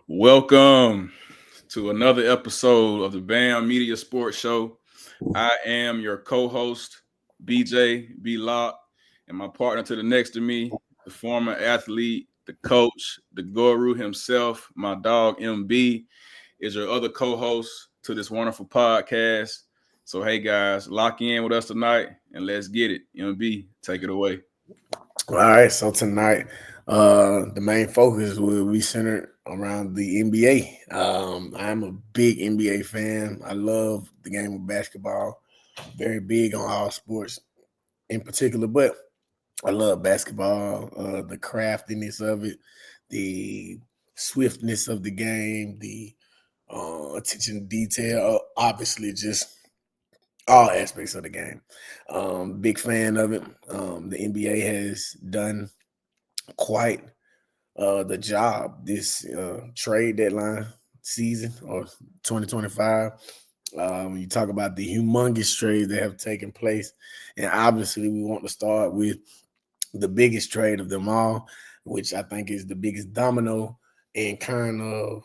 Welcome to another episode of the BAM Media Sports Show. I am your co-host, BJ B Lock, and my partner to the next to me, the former athlete, the coach, the guru himself, my dog MB, is your other co-host to this wonderful podcast. So hey guys, lock in with us tonight and let's get it. MB, take it away. All right, so tonight, the main focus will be centered around the NBA. I'm a big NBA fan. I love the game of basketball. Very big on all sports in particular, but I love basketball. The craftiness of it, the swiftness of the game, the attention to detail. Obviously, just all aspects of the game. Big fan of it. The NBA has done quite the job this trade deadline season or 2025. When you talk about the humongous trades that have taken place, and obviously we want to start with the biggest trade of them all, which I think is the biggest domino and kind of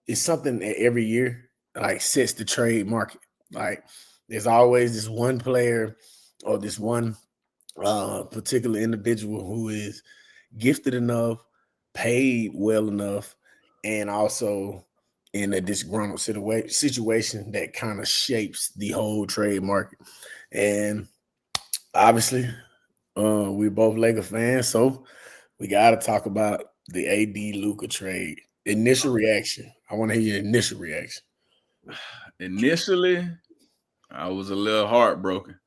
it's something that every year like sets the trade market. Like there's always this one player or this one particular individual who is gifted enough, paid well enough, and also in a disgruntled situation that kind of shapes the whole trade market. And obviously, we're both Lakers fans, so we got to talk about the AD Luka trade. Initial reaction. I want to hear your initial reaction. Initially, I was a little heartbroken.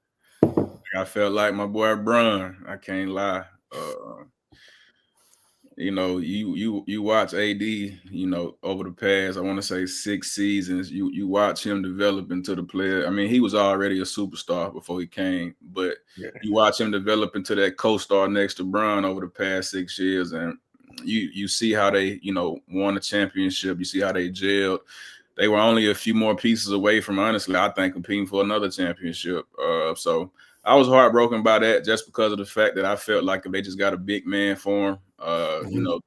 I felt like my boy Brun. I can't lie. You watch AD. Over the past, I want to say 6 seasons. You watch him develop into the player. I mean, he was already a superstar before he came, but Yeah. you watch him develop into that co-star next to Brun over the past 6 years, and you see how they won a championship. You see how they gelled. They were only a few more pieces away from, honestly, I think, competing for another championship. So I was heartbroken by that just because of the fact that I felt like if they just got a big man for him,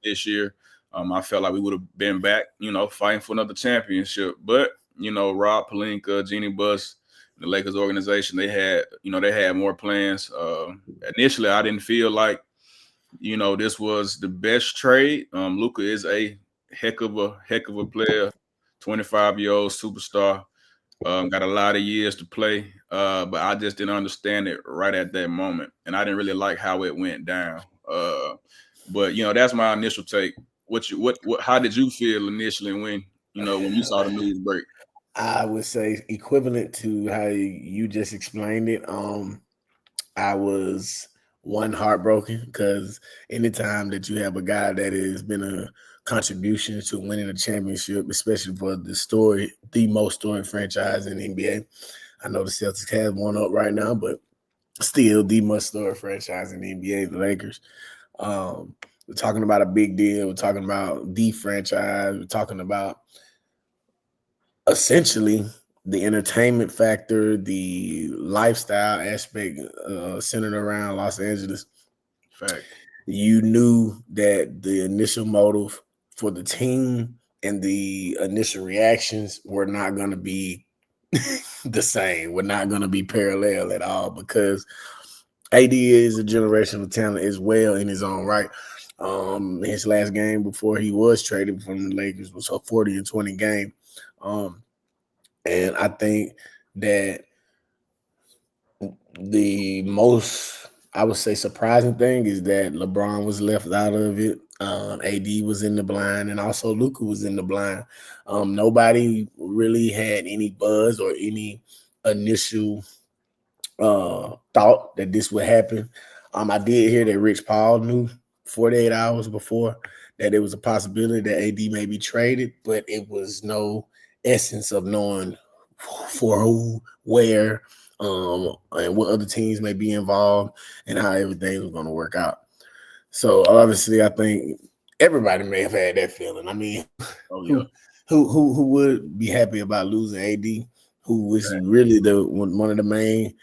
this year, I felt like we would have been back, fighting for another championship. But Rob Pelinka, Jeannie Buss, the Lakers organization, they had more plans. Initially, I didn't feel like this was the best trade. Luka is a heck of a player, 25-year-old superstar. Got a lot of years to play, but I just didn't understand it right at that moment, and I didn't really like how it went down. But that's my initial take. How did you feel initially when you saw the news break? I would say equivalent to how you just explained it. I was one heartbroken because anytime that you have a guy that has been a contribution to winning a championship, especially for the most storied franchise in the NBA. I know the Celtics have one up right now, but still the most storied franchise in the NBA, the Lakers. We're talking about a big deal. We're talking about the franchise. We're talking about essentially the entertainment factor, the lifestyle aspect centered around Los Angeles. Fact. You knew that the initial motive for the team and the initial reactions were not going to be the same. We're not going to be parallel at all because AD is a generational talent as well in his own right. His last game before he was traded from the Lakers was a 40-20 game. And I think that the most, I would say, surprising thing is that LeBron was left out of it. AD was in the blind, and also Luka was in the blind. Nobody really had any buzz or any initial thought that this would happen. I did hear that Rich Paul knew 48 hours before that it was a possibility that AD may be traded, but it was no essence of knowing for who, where, and what other teams may be involved and how everything was going to work out. So obviously, I think everybody may have had that feeling. I mean, Oh yeah. who who would be happy about losing AD, who was really the one of the main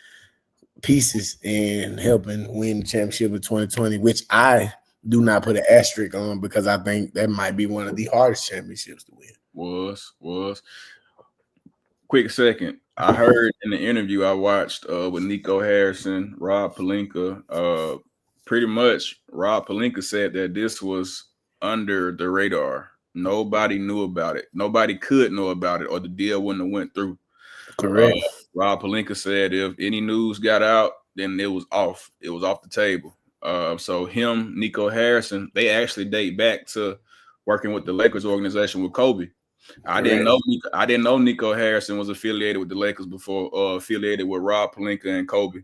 pieces in helping win the championship in 2020, which I do not put an asterisk on because I think that might be one of the hardest championships to win. Was. Quick second. I heard in the interview I watched with Nico Harrison, Rob Pelinka, pretty much Rob Pelinka said that this was under the radar. Nobody knew about it. Nobody could know about it, or the deal wouldn't have went through. Uh, Correct. Rob Pelinka said if any news got out, then it was off. It was off the table. So him, Nico Harrison, they actually date back to working with the Lakers organization with Kobe. Correct. I didn't know Nico Harrison was affiliated with the Lakers before, affiliated with Rob Pelinka and Kobe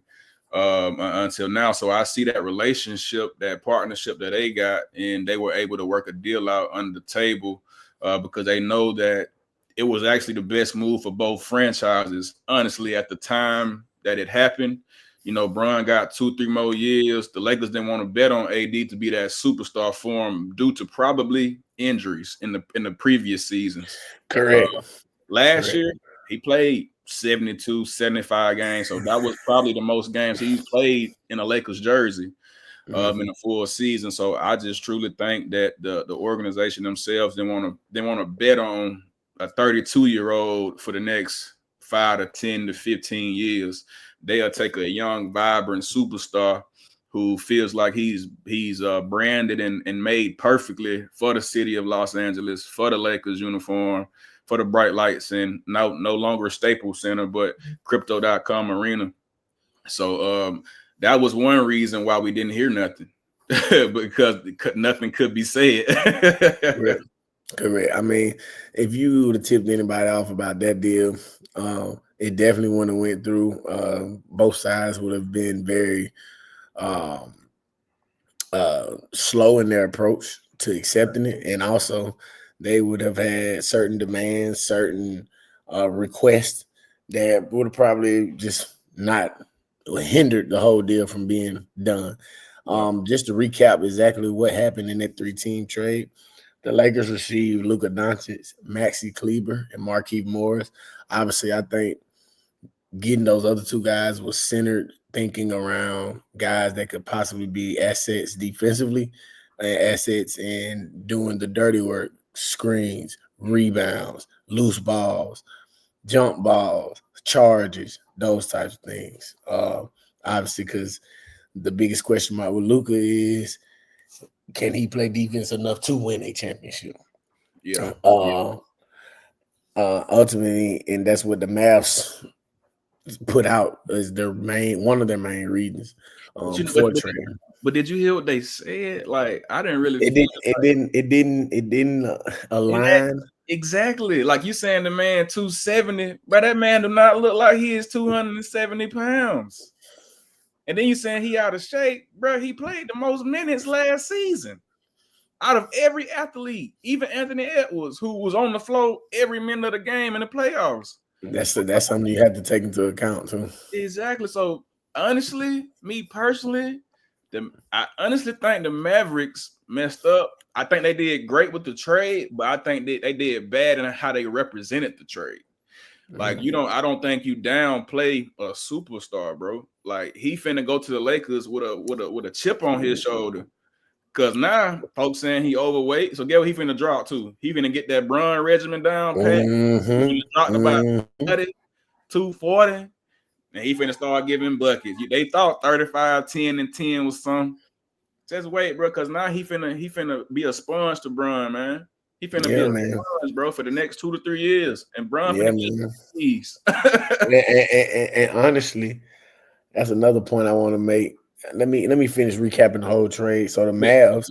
until now. So I see that relationship, that partnership that they got, and they were able to work a deal out under the table because they know that it was actually the best move for both franchises. Honestly, at the time that it happened, you know, Bron got 2-3 more years. The Lakers didn't want to bet on AD to be that superstar for him due to probably injuries in the previous seasons. Uh, Correct. last Correct. year, he played 72, 75 games. So that was probably the most games he's played in a Lakers jersey in a full season. So I just truly think that the organization themselves they want to bet on a 32-year-old for the next 5 to 10 to 15 years. They'll take a young, vibrant superstar who feels like he's branded and made perfectly for the city of Los Angeles, for the Lakers uniform, for the bright lights, and no longer Staples Center, but Crypto.com Arena. So that was one reason why we didn't hear nothing because nothing could be said. Correct. Correct. I mean, if you would have tipped anybody off about that deal, it definitely wouldn't have went through. Both sides would have been very um, slow in their approach to accepting it, and also they would have had certain demands, certain requests that would have probably just not hindered the whole deal from being done. Yeah. Just to recap exactly what happened in that 3-team trade. The Lakers received Luka Doncic, Maxi Kleber, and Markieff Morris. Obviously, I think getting those other two guys was centered thinking around guys that could possibly be assets defensively and assets in doing the dirty work, screens, rebounds, loose balls, jump balls, charges, those types of things. Obviously, because the biggest question mark with Luka is, can he play defense enough to win a championship? Yeah. Ultimately, and that's what the Mavs put out as one of their main reasons But, you know, for trading. but did you hear what they said? Like, I didn't really It feel didn't. It didn't align. exactly like you saying the man 270, but that man do not look like he is 270 pounds. And then you saying he out of shape, bro. He played the most minutes last season out of every athlete, even Anthony Edwards, who was on the floor every minute of the game in the playoffs. That's something you have to take into account too. Exactly. So honestly, me personally, I honestly think the Mavericks messed up. I think they did great with the trade, but I think they did bad in how they represented the trade. Like I don't think you downplay a superstar, bro. Like he finna go to the Lakers with a chip on his shoulder. Cause now folks saying he overweight. So get what he finna drop to. He finna get that Bron regimen down pat. He finna drop about 30, 240. And he finna start giving buckets. They thought 35, 10, and 10 was some. Just wait, bro, because now he finna be a sponge to Bron, man. He finna be a sponge, bro, for the next 2 to 3 years. And Bron finna get these. and honestly, that's another point I want to make. Let me finish recapping the whole trade. So the Mavs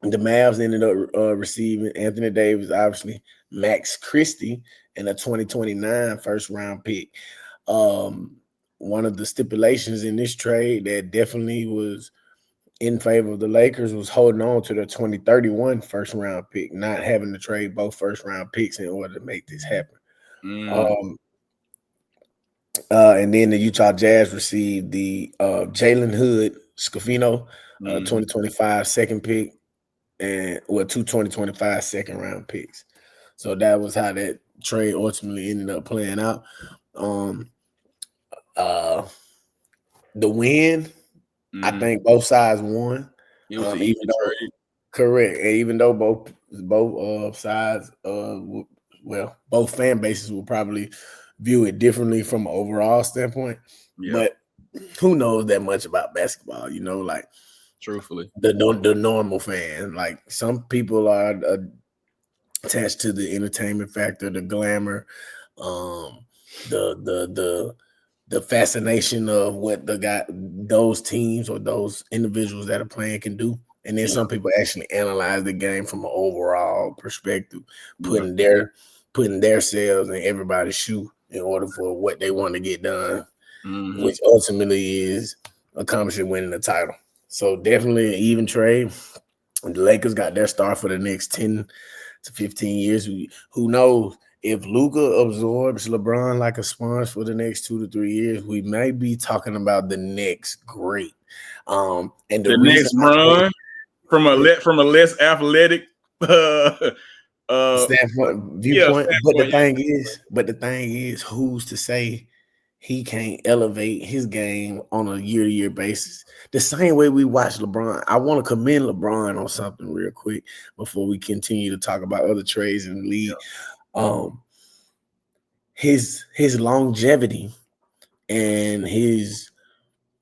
ended up receiving Anthony Davis, obviously, Max Christie, and a 2029 first round pick. One of the stipulations in this trade that definitely was in favor of the Lakers was holding on to the 2031 first round pick, not having to trade both first round picks in order to make this happen. And then the Utah Jazz received the Jalen Hood Scafino 2025 second pick and two 2025 second round picks. So that was how that trade ultimately ended up playing out. The win, I think both sides won. It was an Even easy though trade. correct, and even though both sides, well, both fan bases will probably view it differently from an overall standpoint, Yeah, but who knows that much about basketball? Like truthfully. the normal fan. Like some people are attached to the entertainment factor, the glamour, um, the fascination of what those teams or those individuals that are playing can do. And then Yeah, some people actually analyze the game from an overall perspective, yeah. putting their selves in everybody's shoe in order for what they want to get done, Mm-hmm. which ultimately is accomplishing winning the title. So definitely an even trade. The Lakers got their star for the next 10 to 15 years. Who knows? If Luka absorbs LeBron like a sponge for the next 2 to 3 years, we may be talking about the next great. And the The reason next I say run from a less athletic uh standpoint yeah viewpoint, standpoint. but the thing is, who's to say he can't elevate his game on a year-to-year basis? The same way we watch LeBron. I want to commend LeBron on something real quick before we continue to talk about other trades in the league. Um, his longevity and his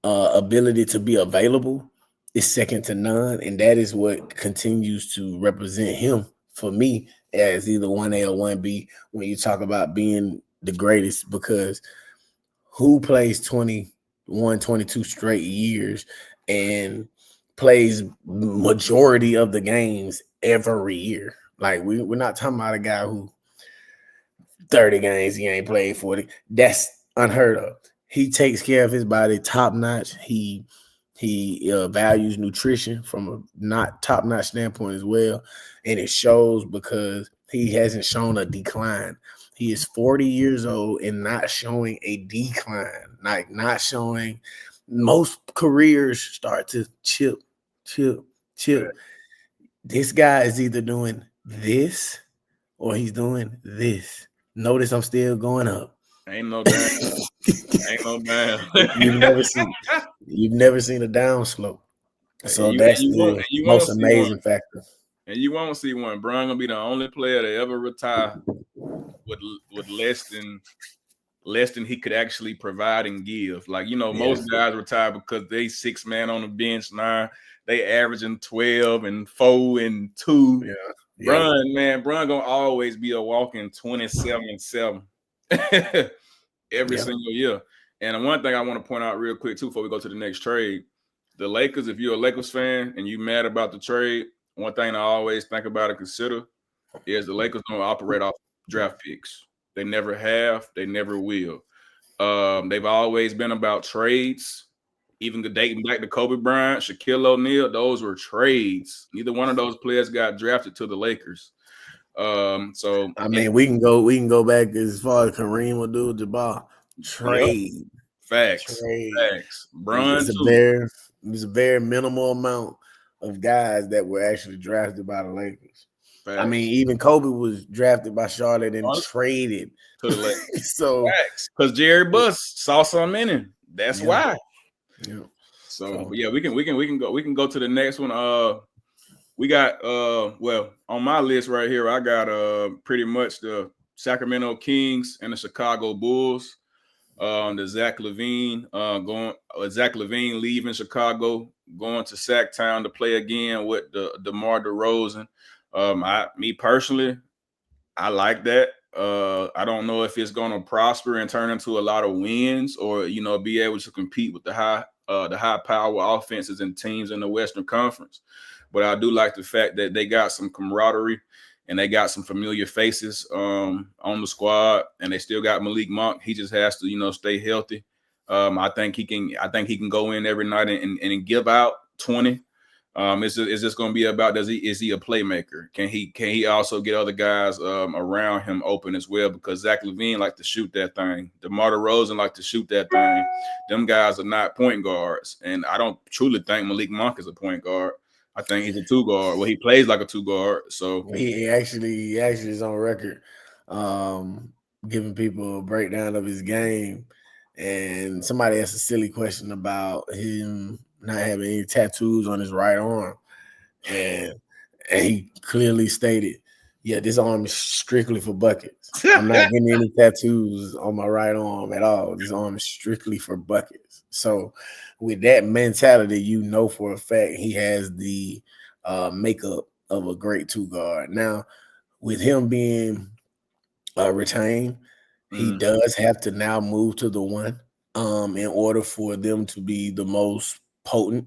ability to be available is second to none, and that is what continues to represent him for me as either 1A or 1B when you talk about being the greatest. Because who plays 21, 22 straight years and plays majority of the games every year? Like we're not talking about a guy who 30 games he ain't played 40. That's unheard of. He takes care of his body top notch. He values nutrition from a not top notch standpoint as well, and it shows because he hasn't shown a decline. He is 40 years old and not showing a decline. Like not showing. Most careers start to chip, chip, chip. This guy is either doing this or he's doing this. Notice I'm still going up. Ain't no down. Ain't no down. you've never seen you've never seen a down slope. and So you and that's you won't the and you most won't see one. amazing factor. And you won't see one. Bron gonna be the only player to ever retire with less than he could actually provide and give. Like, Yeah. most guys retire because they 6 man on the bench now. They averaging 12 and 4 and 2. Yeah. Yeah. Bron gonna always be a walking 27-7 every Yeah. single year. And one thing I want to point out real quick too before we go to the next trade, the Lakers, if you're a Lakers fan and you mad about the trade, one thing I always think about and consider is the Lakers don't operate off draft picks. They never have, they never will. They've always been about trades. Even dating back to Kobe Bryant, Shaquille O'Neal, those were trades. Neither one of those players got drafted to the Lakers. So I and mean, we can go back as far as Kareem Abdul-Jabbar. yep, Trade. facts, Trade. facts. Bron It's a too, very minimal amount of guys that were actually drafted by the Lakers. I mean, facts. even Kobe was drafted by Charlotte and Honest traded. to the Lakers, So facts. Because Jerry Buss saw something in him. That's yeah, why. yeah. So, So but yeah, we can go to the next one. We got well, on my list right here, I got pretty much the Sacramento Kings and the Chicago Bulls. The Zach Levine leaving Chicago, going to Sacktown to play again with the DeMar DeRozan. Me personally, I like that. I don't know if it's going to prosper and turn into a lot of wins, or be able to compete with the high power offenses and teams in the Western Conference. But I do like the fact that they got some camaraderie and they got some familiar faces on the squad, and they still got Malik Monk. He just has to stay healthy. I think he can. I think he can go in every night and give out 20. Is this going to be about is he a playmaker? Can he also get other guys around him open as well? Because Zach Levine like to shoot that thing. DeMar DeRozan like to shoot that thing. Them guys are not point guards, and I don't truly think Malik Monk is a point guard. I think he's a two guard. Well, he plays like a two guard. So he actually is on record, um, giving people a breakdown of his game. And somebody asked a silly question about him not having any tattoos on his right arm, and he clearly stated, "Yeah, this arm is strictly for buckets. I'm not getting any tattoos on my right arm at all. This arm is strictly for buckets." So, with that mentality, you know for a fact he has the makeup of a great two guard. Now, with him being retained, he does have to now move to the one in order for them to be the most potent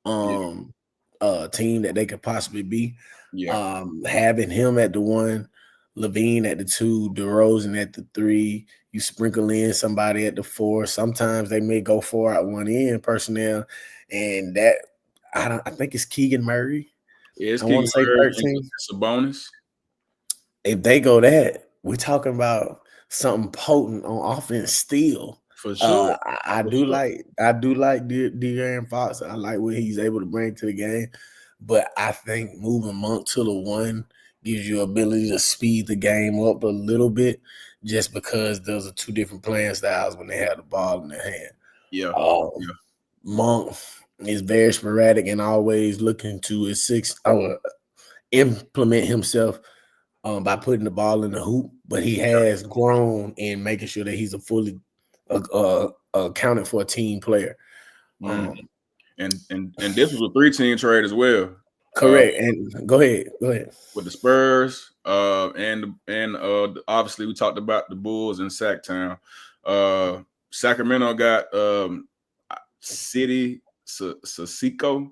Yeah, team that they could possibly be. yeah, Having him at the one, Levine at the two, DeRozan at the three, you sprinkle in somebody at the four. Sometimes they may go four out one in personnel, and that I think it's Keegan Murray. yeah. It's I want Keegan to say Murray and 13. Sabonis If they go that, we're talking about something potent on offense still. for sure. I For do sure. like De'Aaron Fox. I like what he's able to bring to the game, but I think moving Monk to the one gives you ability to speed the game up a little bit, just because those are two different playing styles when they have the ball in their hand. Yeah, Um, yeah, Monk is very sporadic and always looking to implement himself by putting the ball in the hoop, but he has grown in making sure that he's a fully accounted for a team player. yeah. Um, And this was a 3-team trade as well. Uh, correct. And go ahead. Go ahead. with the Spurs, and obviously we talked about the Bulls and Sacktown. Sacramento got City Sissoko.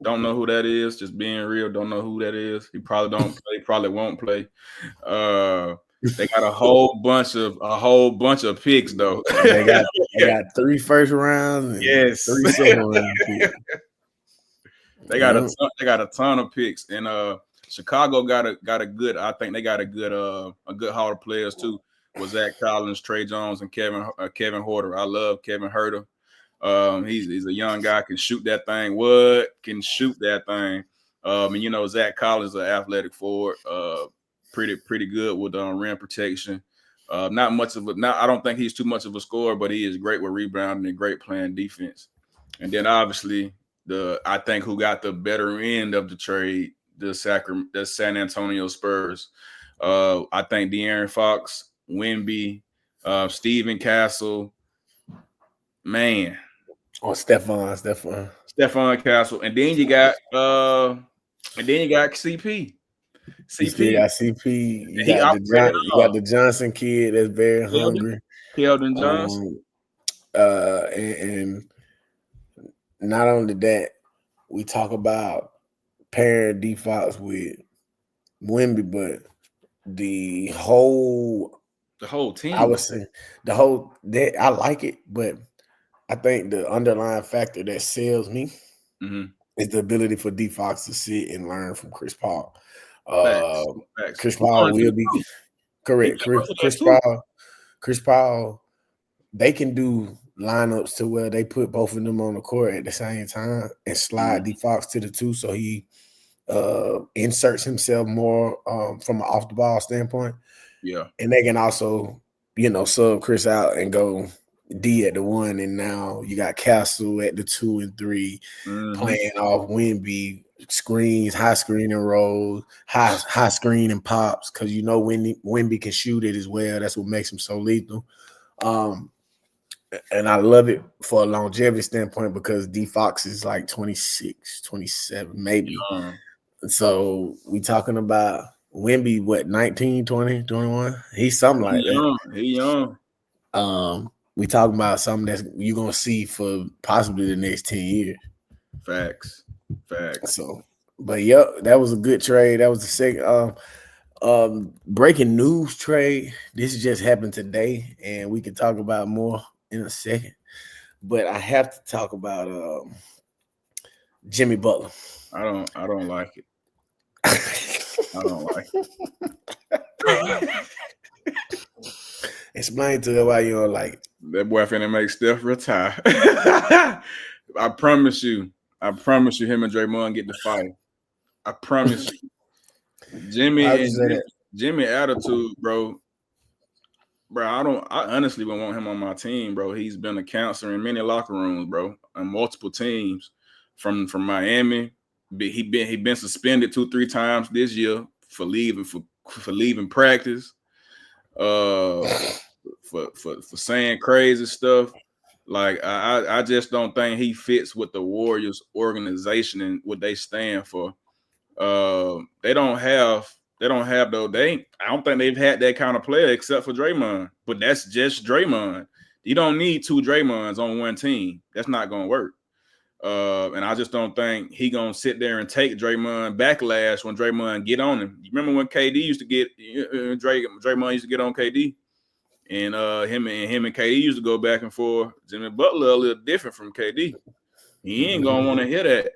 Don't know who that is. Just being real, don't know who that is. He probably don't play. Probably won't play. They got a whole bunch of picks though. They got they got 3 first rounds and Yes, 3 second round picks. Yeah. they got a ton of picks, and Chicago got a good. I think they got a good haul of players too. Was Zach Collins, Trey Jones, and Kevin Horter. I love Kevin Herter. He's a young guy, can shoot that thing. Can shoot that thing. And you know Zach Collins, an athletic forward, pretty good with rim protection. Not much of a. Not I don't think he's too much of a scorer, but he is great with rebounding and great playing defense. And then obviously I think who got the better end of the trade, the San Antonio Spurs. I think De'Aaron Fox, Wemby, Steven Castle, man. Oh, Stephon. Stephon Castle, and then you got CP. You still CP, got CP. he operated You got off the Johnson kid that's very Keldon, hungry. Keldon Johnson. Um, and not only that, we talk about pairing D Fox with Wimby, but the whole The whole I team. would say the whole that I like it, but I think the underlying factor that sells me Mm-hmm. is the ability for D Fox to sit and learn from Chris Paul. Facts. Uh, Facts. Chris He Paul going to will that be too. He correct. going to that Chris too. Paul, Chris Paul, they can do lineups to where they put both of them on the court at the same time and slide D Fox to the two, so he inserts himself more from an off the ball standpoint. Yeah. And they can also, sub Chris out and go D at the one, and now you got Castle at the 2 and 3 Mm-hmm. playing off Wimby screens, high screen and rolls, high screen and pops, because Wimby can shoot it as well. That's what makes him so lethal. And I love it for a longevity standpoint because D Fox is like 26, 27, maybe. So we talking about Wimby, what, 19, 20, 21? He's something like that. He young. We talking about something that's you're gonna see for possibly the next 10 years. Facts. So, but yep, that was a good trade. That was the second breaking news trade. This just happened today, and we can talk about more in a second. But I have to talk about Jimmy Butler. I don't like it. I don't like it. Explain to her why you don't like it. That boy finna make Steph retire. I promise you, him and Draymond get the fight. I promise you. Jimmy attitude, bro. Bro, I honestly don't want him on my team, bro. He's been a counselor in many locker rooms, bro. on multiple teams from Miami. He been suspended 2-3 times this year for leaving practice, for saying crazy stuff. Like I just don't think he fits with the Warriors organization and what they stand for. They don't have though. I don't think they've had that kind of player except for Draymond. But that's just Draymond. You don't need two Draymonds on one team. That's not gonna work. And I just don't think he gonna sit there and take Draymond backlash when Draymond get on him. You remember when KD used to get Draymond used to get on KD, and him and KD used to go back and forth. Jimmy Butler a little different from KD. He ain't gonna want to hear that.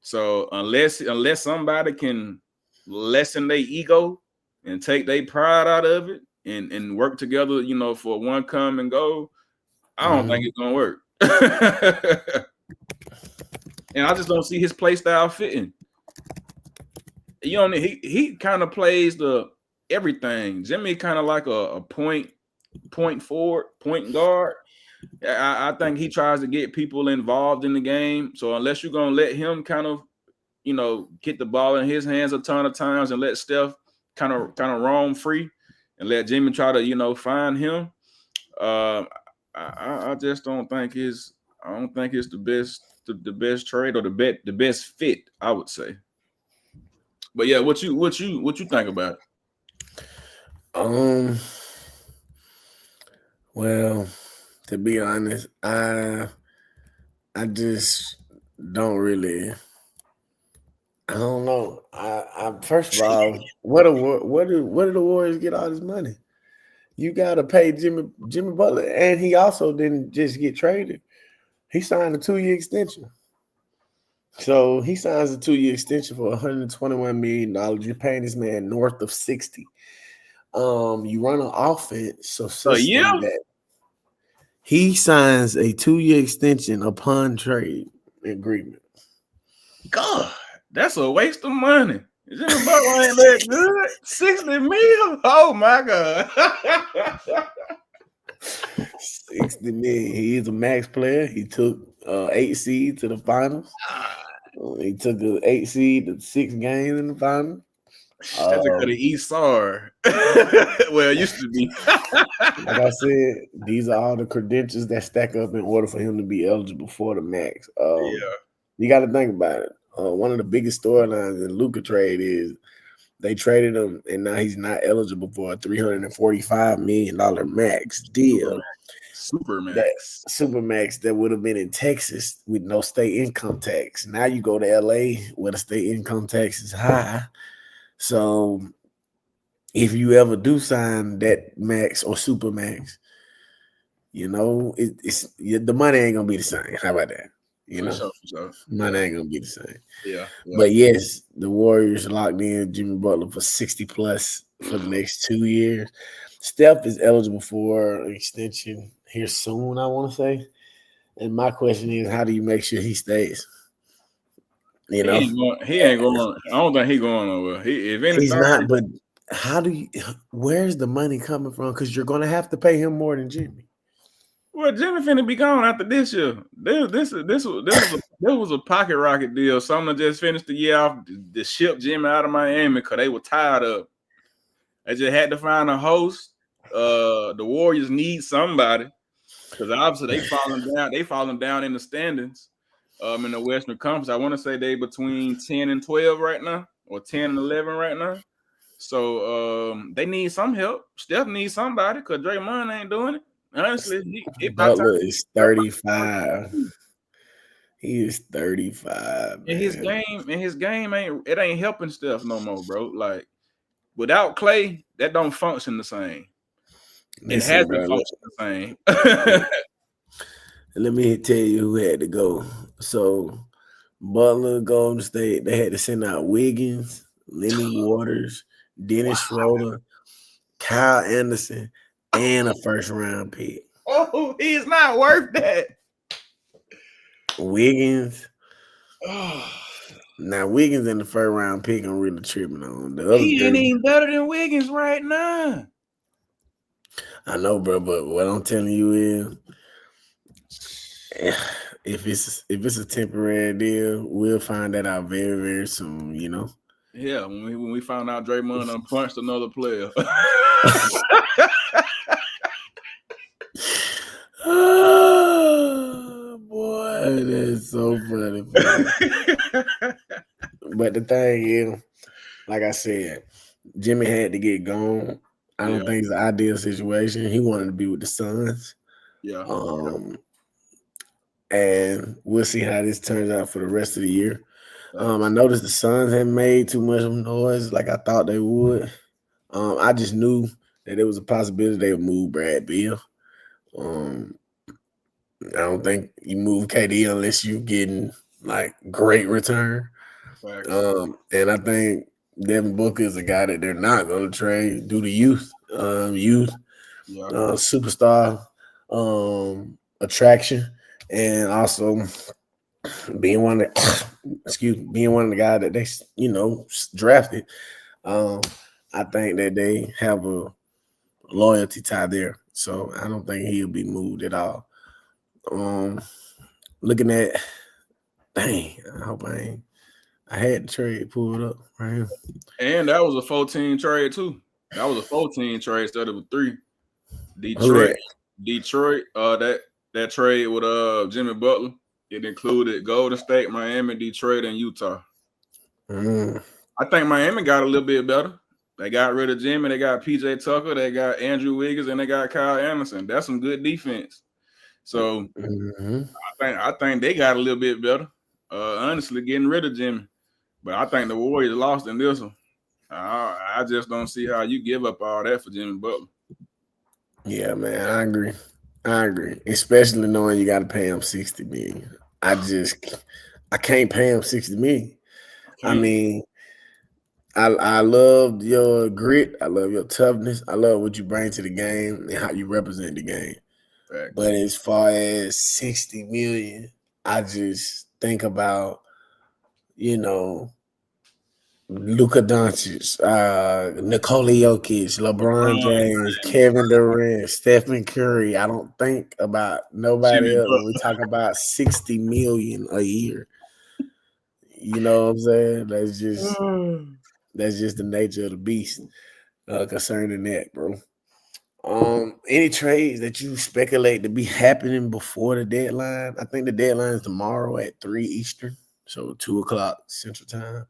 So unless somebody can lessen their ego and take their pride out of it and work together, for one common goal, I don't think it's gonna work. And I just don't see his play style fitting. He kind of plays the everything. Jimmy kind of like a point forward, point guard. I think he tries to get people involved in the game. So unless you're gonna let him kind of, get the ball in his hands a ton of times and let Steph kind of roam free and let Jimmy try to, find him. I just don't think it's the best trade or the best fit, I would say. But yeah, what you think about it? Well, to be honest, I just don't really. I don't know. I first of all, where do the Warriors get all this money? You got to pay Jimmy Butler, and he also didn't just get traded. He signed a 2-year extension. So he signs a 2-year extension for $121 million. You're paying this man north of 60. You run an offense that he signs a 2-year extension upon trade agreement. God, that's a waste of money. Jimmy Butler ain't that good. 60 million. Oh my God. 60 million. He is a max player. He took 8 seed to the finals. He took the 8 seed to 6 games in the finals. That's because of Esar. Well, it used to be. Like I said, these are all the credentials that stack up in order for him to be eligible for the max. You got to think about it. One of the biggest storylines in Luka trade is they traded him, and now he's not eligible for a $345 million max deal. Supermax that would have been in Texas with no state income tax. Now you go to LA where the state income tax is high. So if you ever do sign that max or supermax, it's the money ain't gonna be the same. How about that? Money ain't gonna be the same. Yeah. But yes, the Warriors locked in Jimmy Butler for 60 plus for the next 2 years. Steph is eligible for an extension here soon, I want to say. And my question is, how do you make sure he stays? He ain't going. I don't think he's going nowhere. He's not. But where's the money coming from? Because you're going to have to pay him more than Jimmy. Well, Jimmy finna be gone after this year. This was a pocket rocket deal. Someone just finished the year off to ship Jimmy out of Miami because they were tired of. They just had to find a host. The Warriors need somebody because obviously they falling down in the standings. In the Western Conference, I want to say they between 10 and 12 right now, or 10 and 11 right now. So they need some help. Steph needs somebody because Draymond ain't doing it. Honestly, Butler is 35. He is 35. And his game ain't helping Steph no more, bro. Like without Clay, that don't function the same. It hasn't functioned the same. Let me tell you who had to go. So Butler, Golden State, they had to send out Wiggins, Lenny Waters, Dennis Schroeder, Kyle Anderson, and a first-round pick. Oh, he's not worth that. Wiggins. Now, Wiggins and the first-round pick, I'm really tripping on. He ain't even better than Wiggins right now. I know, bro, but what I'm telling you is if it's a temporary deal, we'll find that out very, very soon, you know. Yeah, when we found out Draymond done punched another player. Oh, boy, that's so funny, fool. But the thing is, like I said, Jimmy had to get gone. I Yeah, don't think it's an ideal situation. He wanted to be with the Suns. yeah. Um, and we'll see how this turns out for the rest of the year. I Thanks. noticed the Suns haven't made too much of noise like I thought they would. I just knew that there was a possibility they would move Brad Beal. Um, I don't think you move KD unless you're getting like great return. Thanks. And I think Devin Booker is a guy that they're not going to trade due to youth, Yeah, superstar attraction, and also being one of the, being one of the guys that they drafted. Um, I think that they have a loyalty tie there, so I don't think he'll be moved at all. Um, looking at, dang, I hope I ain't. I had the trade pulled up right here. and that was a 14 trade too. That was a 14 trade instead of a 3. Who Detroit, that? Detroit. That trade with Jimmy Butler. It included Golden State, Miami, Detroit, and Utah. Mm, I think Miami got a little bit better. They got rid of Jimmy. They got PJ Tucker. They got Andrew Wiggins, and they got Kyle Anderson. That's some good defense. So mm-hmm. I think they got a little bit better. Honestly, getting rid of Jimmy, but I think the Warriors lost in this one. I just don't see how you give up all that for Jimmy Butler. Yeah, man, I agree. I agree, especially knowing you got to pay him 60 million. I can't pay him 60 million. I I can't. mean, I love your grit. I love your toughness. I love what you bring to the game and how you represent the game. Facts. But as far as 60 million, I just think about, you know, Luka Doncic, Nikola Jokic, LeBron LeBron James, James, Kevin Durant, Stephen Curry. I don't think about nobody Jimmy else when we Butler. talk about 60 million a year. You know what I'm saying? That's just the nature of the beast concerning that, bro. Any trades that you speculate to be happening before the deadline? I think the deadline is tomorrow at 3 Eastern, so 2 o'clock Central Time.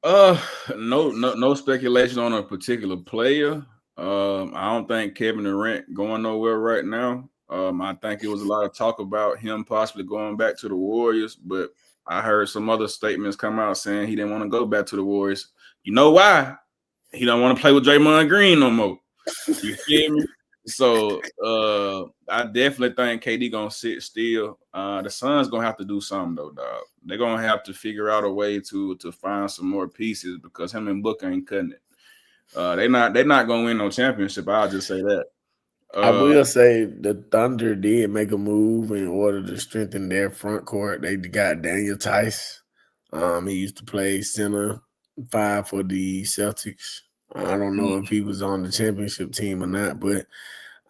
Uh, no speculation on a particular player. I don't think Kevin Durant going nowhere right now. I think it was a lot of talk about him possibly going back to the Warriors, but I heard some other statements come out saying he didn't want to go back to the Warriors. You know why? He don't want to play with Draymond Green no more. You feel me? So I definitely think KD gonna sit still. The Suns gonna have to do something though, dog. They're gonna have to figure out a way to find some more pieces because him and Booker ain't cutting it. They're not gonna win no championship. I'll just say that. I Uh will say the Thunder did make a move in order to strengthen their front court. They got Daniel Tice. He used to play center 5 for the Celtics. I don't know if he was on the championship team or not, but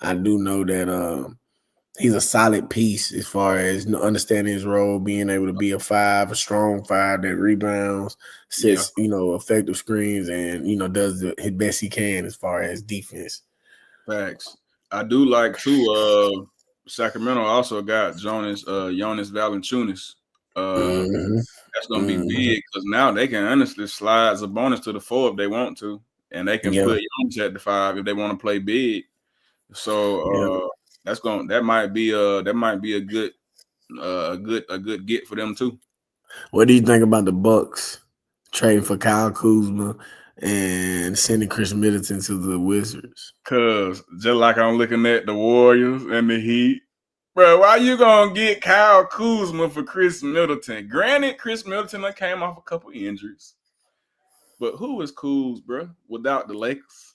I do know that he's a solid piece as far as understanding his role, being able to be a 5, a strong 5 that rebounds, yeah, sets effective screens, and does his best he can as far as defense. facts. I do like too. Sacramento also got Jonas Valanciunas. Uh, Mm-hmm. That's gonna be Mm-hmm. big because now they can honestly slide Sabonis to the 4 if they want to, and they can Yeah, put Giannis at the 5 if they want to play big. yeah. So that might be a good get for them too. What do you think about the Bucks trading for Kyle Kuzma and sending Chris Middleton to the Wizards? Cause just like I'm looking at the Warriors and the Heat, bro, why you gonna get Kyle Kuzma for Chris Middleton? Granted, Chris Middleton came off a couple injuries, but who is Kuz, bro? Without the Lakers,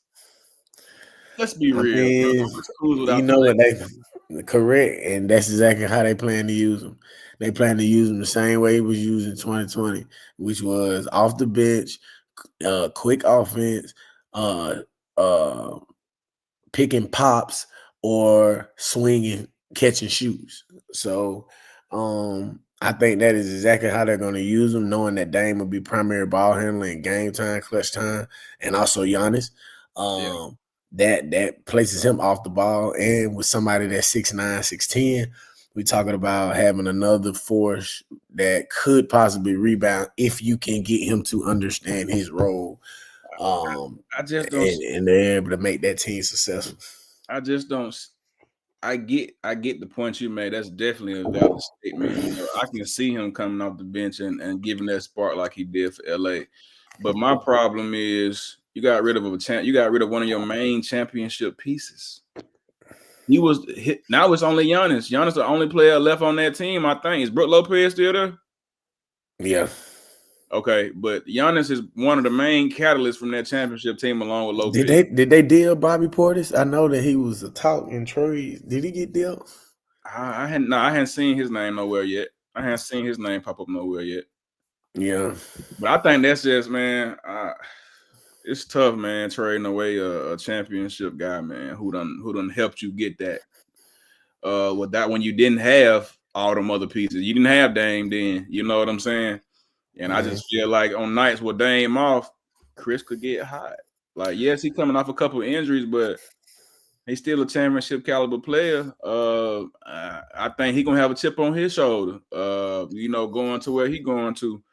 let's be I real, bro. mean, Who is Kuz you without the know what Lakers? they correct, and that's exactly how they plan to use him. They plan to use him the same way he was used in 2020, which was off the bench, quick offense, uh, uh, picking pops or swinging, catching shoots. So I think that is exactly how they're going to use him, knowing that Dame will be primary ball handler in game time, clutch time, and also Giannis. Yeah. That places him off the ball, and with somebody that's 6'9", 6'10", we're talking about having another force that could possibly rebound if you can get him to understand his role, I just don't. and they're able to make that team successful. I just don't. I get the point you made. That's definitely a valid statement. You know, I can see him coming off the bench and giving that spark like he did for LA. But my problem is you got rid of you got rid of one of your main championship pieces. He was hit. Now it's only Giannis. Giannis the only player left on that team. I think is Brook Lopez still there? Yeah. Okay, but Giannis is one of the main catalysts from that championship team, along with Did Lopez. they deal Bobby Portis? I know that he was a talk in trade. Did he get dealt? I hadn't seen his name nowhere yet. I hadn't seen his name pop up nowhere yet. Yeah. But I think that's just, man. It's tough, man, trading away a championship guy, man, who done helped you get that. With that when you didn't have all them other pieces, you didn't have Dame then. You know what I'm saying? And I Mm-hmm. just feel like on nights with Dame off, Chris could get hot. Like, yes, he coming off a couple of injuries, but he's still a championship caliber player. I think he gonna have a chip on his shoulder. Going to where he going to.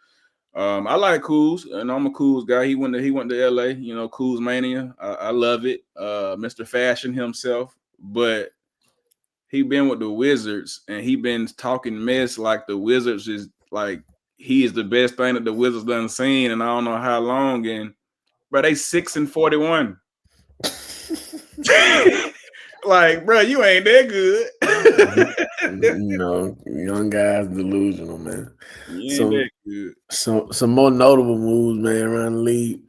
I like Kuz, and I'm a Kuz guy. He went to LA. You know, Kuz mania. I love it. Mr. Fashion himself, but he been with the Wizards, and he been talking mess like the Wizards is like he is the best thing that the Wizards done seen, and I don't know how long. And but they 6-41. Like, bro, you ain't that good. Young guys delusional, man. You ain't So, that good. some more notable moves, man, around the league.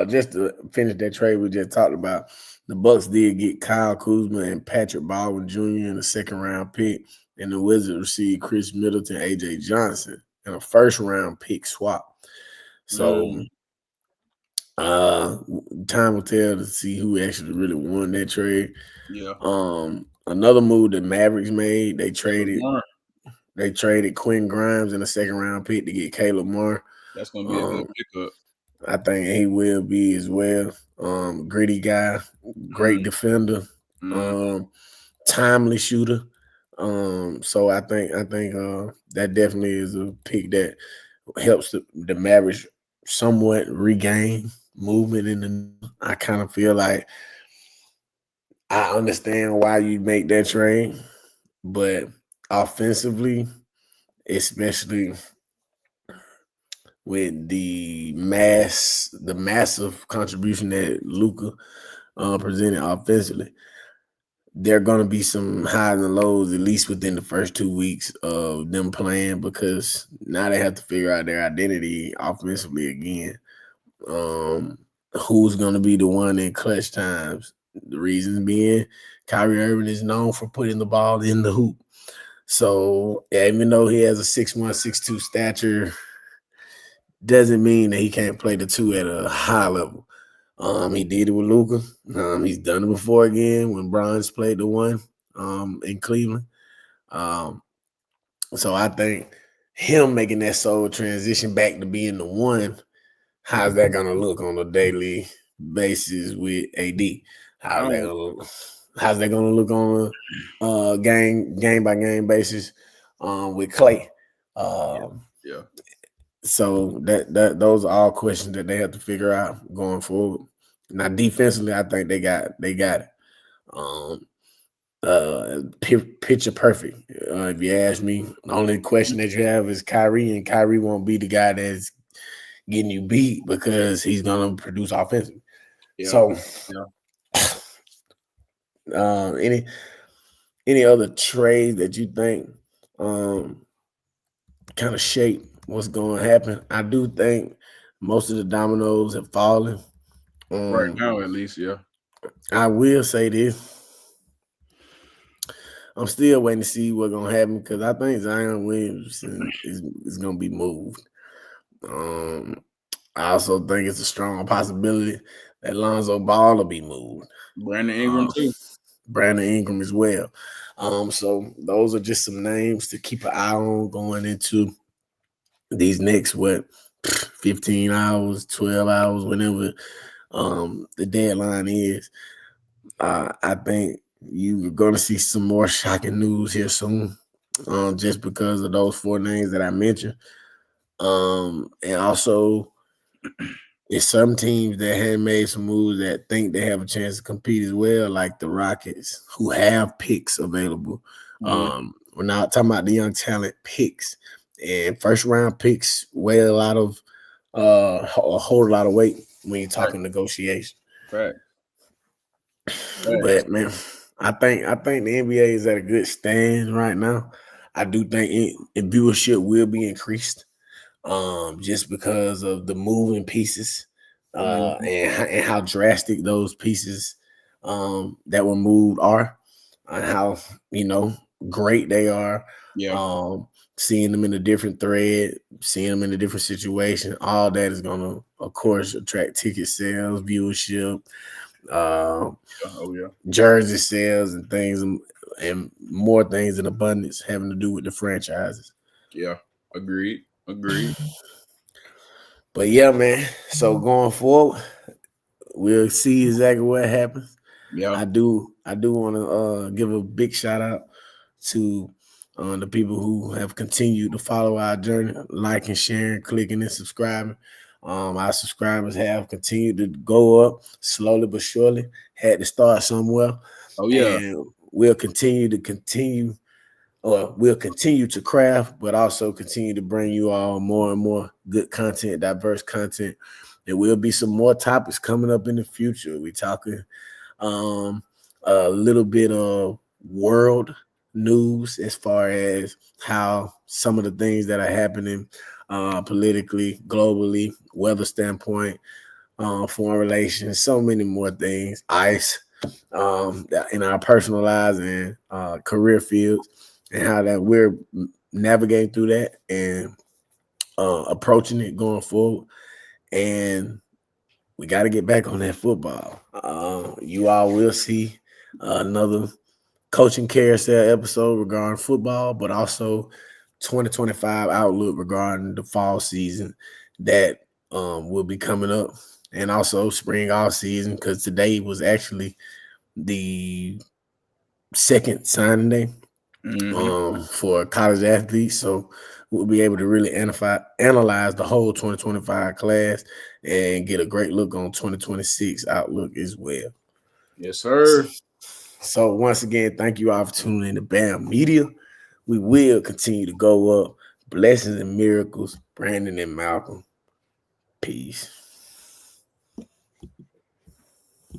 Just to finish that trade we just talked about, the Bucks did get Kyle Kuzma and Patrick Baldwin Jr. in a second round pick, and the Wizards received Chris Middleton, AJ Johnson, and a first round pick swap. So, Mm, uh, time will tell to see who actually really won that trade. yeah, Another move that Mavericks made, they Caleb traded Martin. they traded Quinn Grimes in a second round pick to get Caleb Moore. That's gonna be a good Um, pickup. I think he will be as well. Gritty guy, Mm, great defender, mm, um, timely shooter. So I think that definitely is a pick that helps the Mavericks somewhat regain movement in the. I kind of feel like I understand why you make that trade, but offensively, especially with the massive contribution that Luca presented offensively, there are going to be some highs and lows, at least within the first 2 weeks of them playing, because now they have to figure out their identity offensively again. Um, who's going to be the one in clutch times? The reason being, Kyrie Irving is known for putting the ball in the hoop. So even though he has a 6'1", 6'2" stature, doesn't mean that he can't play the two at a high level. He did it with Luca. He's done it before again when Bronze played the one in Cleveland. Um, so I think him making that soul transition back to being the one, how's that gonna look on a daily basis with AD? I How's that don't. gonna how's that gonna look on a game by game basis with Clay? Yeah, Um, yeah. so that those are all questions that they have to figure out going forward. Now defensively, I think they got it. Um, picture perfect. If you ask me, the only question that you have is Kyrie, and Kyrie won't be the guy that's getting you beat because he's gonna produce offensively. Yeah, So, yeah. uh, any any other trades that you think um kind of shape what's going to happen? I do think most of the dominoes have fallen. Right Um, now, at least, yeah. I will say this. I'm still waiting to see what's gonna happen because I think Zion Williamson is gonna be moved. Um, I also think it's a strong possibility that Lonzo Ball will be moved. Brandon Ingram Uh, too. Brandon Ingram as well. So those are just some names to keep an eye on going into these next 15 hours, 12 hours, whenever the deadline is. I think you're gonna see some more shocking news here soon. Just because of those four names that I mentioned. And also it's some teams that have made some moves that think they have a chance to compete as well, like the Rockets, who have picks available. Yeah, We're not talking about the young talent picks, and first round picks weigh a lot of a whole lot of weight when you're right, talking negotiation. right, right. But man, I think the NBA is at a good stand right now. I do think viewership will be increased, just because of the moving pieces, Mhm. and how drastic those pieces that were moved are, and how you know great they are. Yeah, Um, Seeing them in a different thread, seeing them in a different situation, all that is gonna, of course, attract ticket sales, viewership, uh, yeah, oh yeah, jersey sales, and things, and more things in abundance having to do with the franchises. yeah. Agreed, agreed. But yeah, man. So going forward, we'll see exactly what happens. Yeah. I do want to give a big shout out to the people who have continued to follow our journey, liking, sharing, clicking, and subscribing. Our subscribers have continued to go up slowly but surely. Had to start somewhere, Oh yeah. and we'll continue to craft, but also continue to bring you all more and more good content, diverse content. There will be some more topics coming up in the future. We're talking um, a little bit of world news as far as how some of the things that are happening politically, globally, weather standpoint, foreign relations, so many more things. ICE, in our personal lives and career fields, and how that we're navigating through that and approaching it going forward. And we got to get back on that football. You all will see another coaching carousel episode regarding football, but also 2025 outlook regarding the fall season that will be coming up, and also spring off season, because today was actually the second signing day Hmm. for college athletes. So we'll be able to really analyze the whole 2025 class and get a great look on 2026 outlook as well. Yes, sir. So once again, thank you all for tuning in to BAM Media. We will continue to go up. Blessings and miracles, Brandon and Malcolm. Peace.